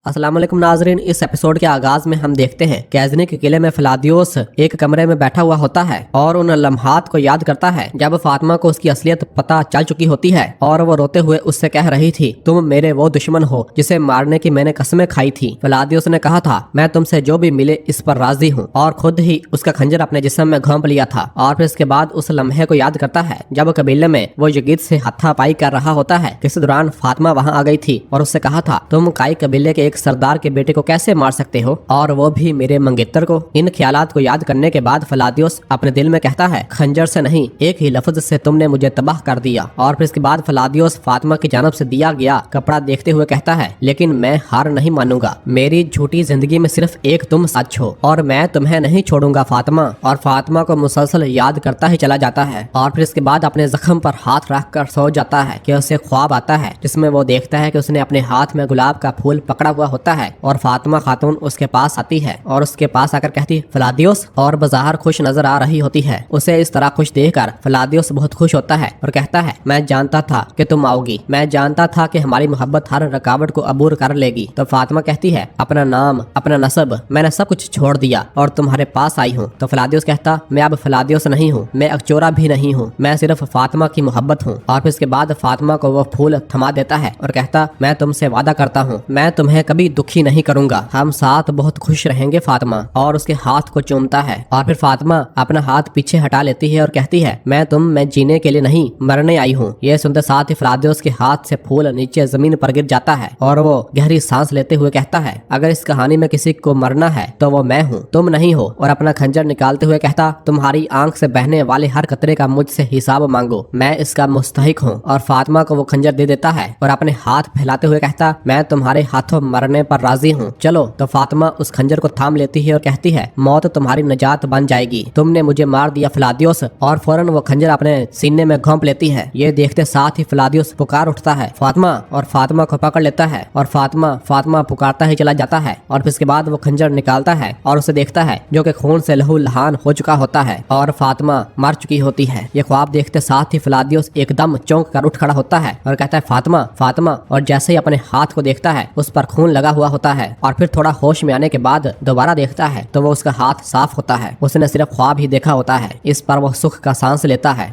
अस्सलाम वालेकुम नाजरीन, इस एपिसोड के आगाज में हम देखते हैं कैज़नी के किले में फ्लादियोस एक कमरे में बैठा हुआ होता है और उन लम्हात को याद करता है जब फातिमा को उसकी असलियत पता चल चुकी होती है और वो रोते हुए उससे कह रही थी, तुम मेरे वो दुश्मन हो जिसे मारने की मैंने कसमें खाई थी। फ्लादियोस ने कहा था, मैं तुमसे जो भी मिले इस पर राजी हूँ, और खुद ही उसका खंजर अपने जिस्म में घोंप लिया था। और फिर इसके बाद उस लम्हे को याद करता है जब कबीले में वो यजीद से हाथापाई कर रहा होता है। इस दौरान फातिमा वहाँ आ गई थी और उससे कहा था, तुम काई कबीले के एक सरदार के बेटे को कैसे मार सकते हो, और वो भी मेरे मंगेतर को। इन ख्यालात को याद करने के बाद फ्लादियोस अपने दिल में कहता है, खंजर से नहीं, एक ही लफ्ज से तुमने मुझे तबाह कर दिया। और फिर इसके बाद फ्लादियोस फातिमा की जानब से दिया गया कपड़ा देखते हुए कहता है, लेकिन मैं हार नहीं मानूंगा। मेरी झूठी जिंदगी में सिर्फ एक तुम सच हो और मैं तुम्हें नहीं छोड़ूंगा फातिमा। और फातिमा को मुसलसल याद करता ही चला जाता है। और फिर इसके बाद अपने जख्म पर हाथ रख कर सो जाता है कि उसे ख्वाब आता है जिसमें वो देखता है कि उसने अपने हाथ में गुलाब का फूल पकड़ा हुआ होता है और फातिमा खातून उसके पास आती है और उसके पास आकर कहती, फ्लादियोस, और बाजार खुश नजर आ रही होती है। उसे इस तरह खुश देखकर फ्लादियोस बहुत खुश होता है और कहता है, मैं जानता था कि तुम आओगी, मैं जानता था कि हमारी मोहब्बत हर रुकावट को अबूर कर लेगी। तो फातिमा कहती है, अपना नाम, अपना नस्ब, मैंने सब कुछ छोड़ दिया और तुम्हारे पास आई हूँ। तो फ्लादियोस कहता, मैं अब फ्लादियोस नहीं हूँ, मैं अकचोरा भी नहीं हूँ, मैं सिर्फ फातिमा की मोहब्बत हूँ। और फिर इसके बाद फातिमा को वो फूल थमा देता है और कहता, मैं तुमसे वादा करता हूँ, मैं तुम्हें कभी दुखी नहीं करूंगा, हम साथ बहुत खुश रहेंगे फातिमा। और उसके हाथ को चूमता है और फिर फातिमा अपना हाथ पीछे हटा लेती है और कहती है, मैं जीने के लिए नहीं, मरने आई हूँ। ये सुनते साथ ही फ्लादियोस के हाथ से फूल नीचे जमीन पर गिर जाता है और वो गहरी सांस लेते हुए कहता है, अगर इस कहानी में किसी को मरना है तो वो मैं हूँ, तुम नहीं हो। और अपना खंजर निकालते हुए कहता, तुम्हारी आंख से बहने वाले हर कतरे का मुझसे हिसाब मांगो, मैं इसका मुस्तहिक हूँ। और फातिमा को वो खंजर दे देता है और अपने हाथ फैलाते हुए कहता, मैं तुम्हारे हाथों मरने पर राजी हूँ, चलो। तो फातिमा उस खंजर को थाम लेती है और कहती है, मौत तुम्हारी निजात बन जाएगी, तुमने मुझे मार दिया फ्लादियोस। और फौरन वो खंजर अपने सीने में घोंप लेती है। ये देखते साथ ही फ्लादियोस पुकार उठता है, फातिमा, और फातिमा को पकड़ लेता है और फातिमा पुकारता ही चला जाता है। और फिर इसके बाद वो खंजर निकालता है और उसे देखता है जो कि खून से लहू लहान हो चुका होता है और फातिमा मर चुकी होती है। ये ख्वाब देखते साथ ही फ्लादियोस एकदम चौंक कर उठ खड़ा होता है और कहता है, फातिमा, फातिमा। और जैसे ही अपने हाथ को देखता है उस पर खून लगा हुआ होता है। और फिर थोड़ा होश में आने के बाद दोबारा देखता है तो वो उसका हाथ साफ होता है, उसने सिर्फ ख्वाब ही देखा होता है। इस पर वो सुख का सांस लेता है।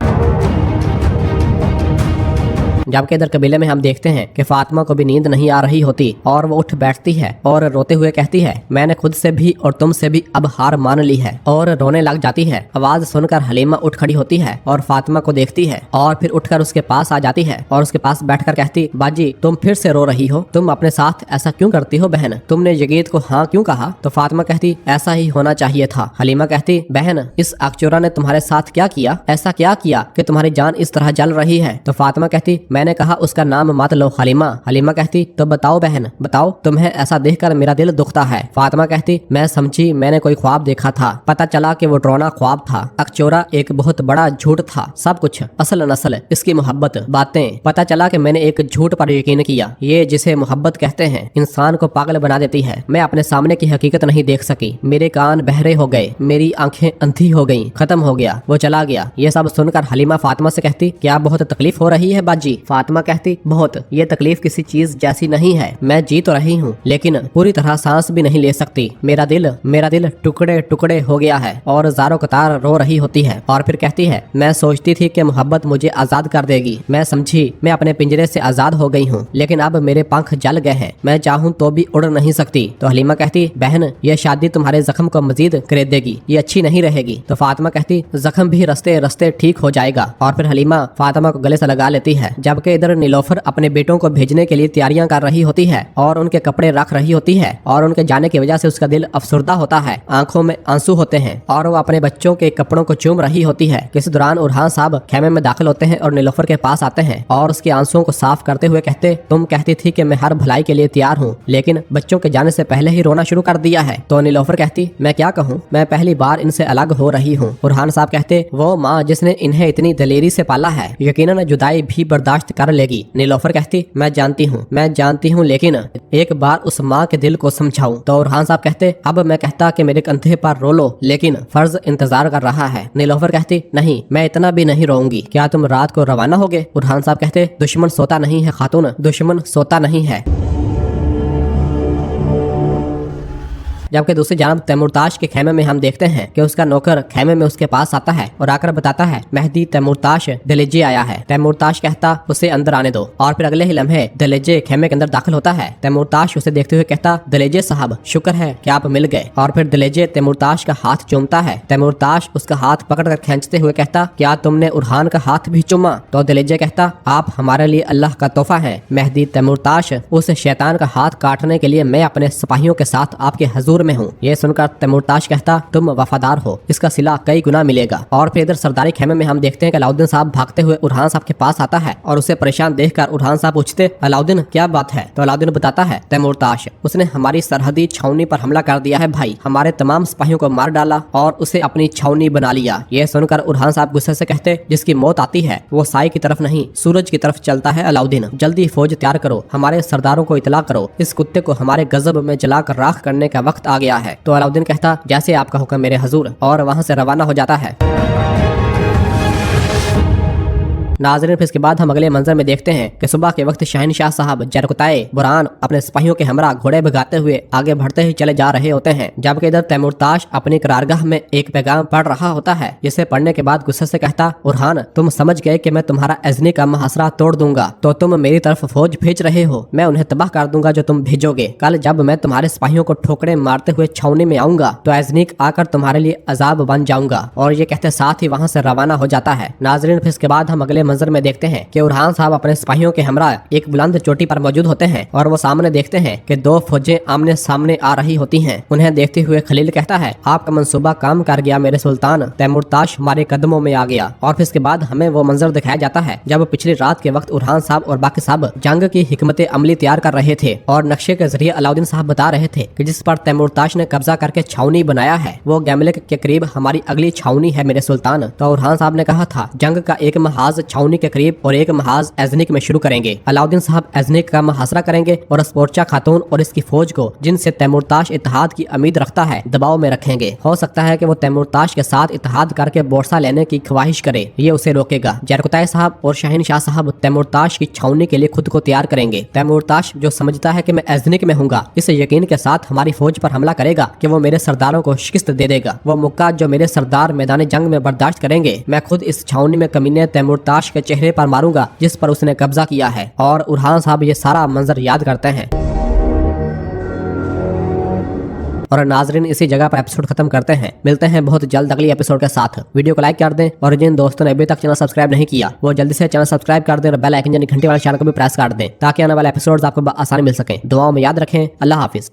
जबकि इधर कबीले में हम देखते हैं कि फातिमा को भी नींद नहीं आ रही होती और वो उठ बैठती है और रोते हुए कहती है, मैंने खुद से भी और तुमसे भी अब हार मान ली है, और रोने लग जाती है। आवाज सुनकर हलीमा उठ खड़ी होती है और फातिमा को देखती है और फिर उठकर उसके पास आ जाती है और उसके पास बैठकर कहती, बाजी, तुम फिर से रो रही हो, तुम अपने साथ ऐसा क्यों करती हो बहन, तुमने यजीद को हाँ क्यों कहा। तो फातिमा कहती, ऐसा ही होना चाहिए था। हलीमा कहती, बहन, इस अकचोरा ने तुम्हारे साथ क्या किया, ऐसा क्या किया कि तुम्हारी जान इस तरह जल रही है। तो फातिमा कहती, मैंने कहा उसका नाम मत लो हलीमा। हलीमा कहती, तो बताओ बहन, बताओ, तुम्हें ऐसा देखकर मेरा दिल दुखता है। फातिमा कहती, मैं समझी मैंने कोई ख्वाब देखा था, पता चला कि वो डरावना ख्वाब था। अकचोरा एक बहुत बड़ा झूठ था, सब कुछ असल नस्ल, इसकी मोहब्बत, बातें, पता चला कि मैंने एक झूठ पर यकीन किया। ये जिसे मोहब्बत कहते हैं इंसान को पागल बना देती है। मैं अपने सामने की हकीकत नहीं देख सकी, मेरे कान बहरे हो गए, मेरी आंखें अंधी हो गईं, खत्म हो गया, वो चला गया। ये सब सुनकर हलीमा फातिमा से कहती, क्या बहुत तकलीफ हो रही है बाजी। फातिमा कहती, बहुत, ये तकलीफ किसी चीज जैसी नहीं है, मैं जी तो रही हूँ लेकिन पूरी तरह सांस भी नहीं ले सकती। मेरा दिल टुकड़े टुकड़े हो गया है और ज़ारो कतार रो रही होती है। और फिर कहती है, मैं सोचती थी कि मोहब्बत मुझे आजाद कर देगी, मैं समझी मैं अपने पिंजरे से आजाद हो गई हूँ, लेकिन अब मेरे पंख जल गए हैं, मैं चाहूँ तो भी उड़ नहीं सकती। तो हलीमा कहती, बहन, यह शादी तुम्हारे जख्म को मजीद करे देगी, ये अच्छी नहीं रहेगी। तो फातिमा कहती, जख्म भी रस्ते रस्ते ठीक हो जाएगा। और फिर हलीमा फातिमा को गले से लगा लेती है। जबकि इधर नीलोफर अपने बेटों को भेजने के लिए तैयारियां कर रही होती है और उनके कपड़े रख रही होती है और उनके जाने की वजह से उसका दिल अफसुर्दा होता है, आंखों में आंसू होते हैं और वो अपने बच्चों के कपड़ों को चूम रही होती है। इस दौरान उरहान साहब खेमे में दाखिल होते हैं और नीलोफर के पास आते हैं और उसके आंसुओं को साफ करते हुए कहते, तुम कहती थी कि मैं हर भलाई के लिए तैयार हूँ, लेकिन बच्चों के जाने से पहले ही रोना शुरू कर दिया है। तो नीलोफर कहती, मैं क्या कहूँ, मैं पहली बार इनसे अलग हो रही हूँ। उरहान साहब कहते, वो माँ जिसने इन्हें इतनी दलेरी से पाला है यकीनन जुदाई भी बर्दाश्त कर लेगी। नीलोफर कहती, मैं जानती हूँ लेकिन एक बार उस माँ के दिल को समझाऊं। तो उरहान साहब कहते, अब मैं कहता कि मेरे कंधे पर रो लो, लेकिन फर्ज इंतजार कर रहा है। नीलोफर कहती, नहीं, मैं इतना भी नहीं रोऊंगी, क्या तुम रात को रवाना होगे। उरहान साहब कहते, दुश्मन सोता नहीं है खातून, दुश्मन सोता नहीं है। जबकि दूसरी जानब तैमूरताश के खेमे में हम देखते हैं कि उसका नौकर खेमे में उसके पास आता है और आकर बताता है मेहदी तैमूरताश दिलेजे आया है। तैमूरताश कहता उसे अंदर आने दो और फिर अगले ही लम्हे दिलेजे खेमे के अंदर दाखिल होता है। तैमूरताश उसे देखते हुए कहता दिलेजे साहब शुक्र है कि आप मिल गए। और फिर दिलेजे तैमूरताश का हाथ चूमता है। तैमूरताश उसका हाथ पकड़कर खींचते हुए कहता क्या तुमने उरहान का हाथ भी चूमा? तो दिलेजे कहता आप हमारे लिए अल्लाह का तोहफा है। मेहदी तैमूरताश उस शैतान का हाथ काटने के लिए मैं अपने सिपाहियों के साथ आपके हजूर में हूँ। ये सुनकर तैमूरताश कहता तुम वफादार हो, इसका सिला कई गुना मिलेगा। और फिर इधर सरदारी खेमे में हम देखते हैं कि अलाउद्दीन साहब भागते हुए उरहान साहब के पास आता है और उसे परेशान देखकर उरहान साहब पूछते अलाउद्दीन क्या बात है? तो अलाउद्दीन बताता है तैमूरताश उसने हमारी सरहदी छावनी पर हमला कर दिया है भाई, हमारे तमाम सिपाहियों को मार डाला और उसे अपनी छावनी बना लिया। ये सुनकर उरहान साहब गुस्से से कहते जिसकी मौत आती है वो साई की तरफ नहीं सूरज की तरफ चलता है। अलाउद्दीन जल्दी फौज तैयार करो, हमारे सरदारों को इतला करो, इस कुत्ते को हमारे गजब में जलाकर राख करने का वक्त आ गया है। तो अलाउद्दीन कहता जैसे आपका हुक्म मेरे हजूर, और वहाँ से रवाना हो जाता है। नाज़रीन फिर इसके बाद हम अगले मंजर में देखते हैं कि सुबह के वक्त शहनशाह साहब जरकुताए बुरहान अपने सिपाहियों के हमरा घोड़े भगाते हुए आगे बढ़ते ही चले जा रहे होते हैं। जबकि इधर तैमूरताश अपनी करारगाह में एक पैगाम पढ़ रहा होता है, जिसे पढ़ने के बाद गुस्से से कहता बुरहान तुम समझ गए कि मैं तुम्हारा अजनी का मुहासरा तोड़ दूंगा, तो तुम मेरी तरफ फौज भेज रहे हो, मैं उन्हें तबाह कर दूंगा जो तुम भेजोगे। कल जब मैं तुम्हारे सिपाहियों को ठोकरे मारते हुए छावनी में आऊंगा तो अजनी आकर तुम्हारे लिए अजाब बन जाऊंगा। और ये कहते साथ ही वहाँ से रवाना हो जाता है। नाज़रीन फिर इसके बाद हम अगले मंजर में देखते हैं कि उरहान साहब अपने सिपाहियों के हमरा एक बुलंद चोटी पर मौजूद होते हैं और वो सामने देखते हैं कि दो फौजें आमने सामने आ रही होती हैं। उन्हें देखते हुए खलील कहता है आपका मंसूबा काम कर गया मेरे सुल्तान, तैमूरताश हमारे कदमों में आ गया। और फिर इसके बाद हमें वो मंजर दिखाया जाता है जब पिछली रात के वक्त उरहान साहब और बाकी साहब जंग की हिकमत अमली तैयार कर रहे थे और नक्शे के जरिए अलाउद्दीन साहब बता रहे थे कि जिस पर तैमूरताश ने कब्जा करके छावनी बनाया है वो गैमलिक के करीब हमारी अगली छावनी है मेरे सुल्तान। तो उरहान साहब ने कहा था जंग का एक महाज छावनी के करीब और एक महाज एजनिक में शुरू करेंगे। अलाउद्दीन साहब एजनिक का मुहासरा करेंगे और स्पोर्चा खातून और इसकी फौज को जिनसे तैमूरताश इत्तेहाद की उम्मीद रखता है दबाव में रखेंगे। हो सकता है कि वो तैमूरताश के साथ इत्तेहाद करके बोरसा लेने की ख्वाहिश करे, ये उसे रोकेगा। जरकुताई साहब और शहनशाह साहब तैमूरताश की छावनी के लिए खुद को तैयार करेंगे। तैमूरताश जो समझता है कि मैं एजनिक में हूँगा इस यकीन के साथ हमारी फौज पर हमला करेगा कि वो मेरे सरदारों को शिकस्त दे देगा। वो मुक्का जो मेरे सरदार मैदान जंग में बर्दाश्त करेंगे मैं खुद इस छावनी में कमीने तैमूरताश के चेहरे पर मारूंगा जिस पर उसने कब्जा किया है। और उरहान साहब ये सारा मंजर याद करते हैं। और नाजरीन इसी जगह पर एपिसोड खत्म करते हैं। मिलते हैं बहुत जल्द अगली एपिसोड के साथ। वीडियो को लाइक कर दें और जिन दोस्तों ने अभी तक चैनल सब्सक्राइब नहीं किया वो जल्दी से चैनल सब्सक्राइब कर दें और बेल आइकन यानी घंटी वाले निशान को भी प्रेस कर दें ताकि आने वाले एपिसोड्स आपको आसानी मिल सके। दुआओं में याद रखें। अल्लाह हाफिज।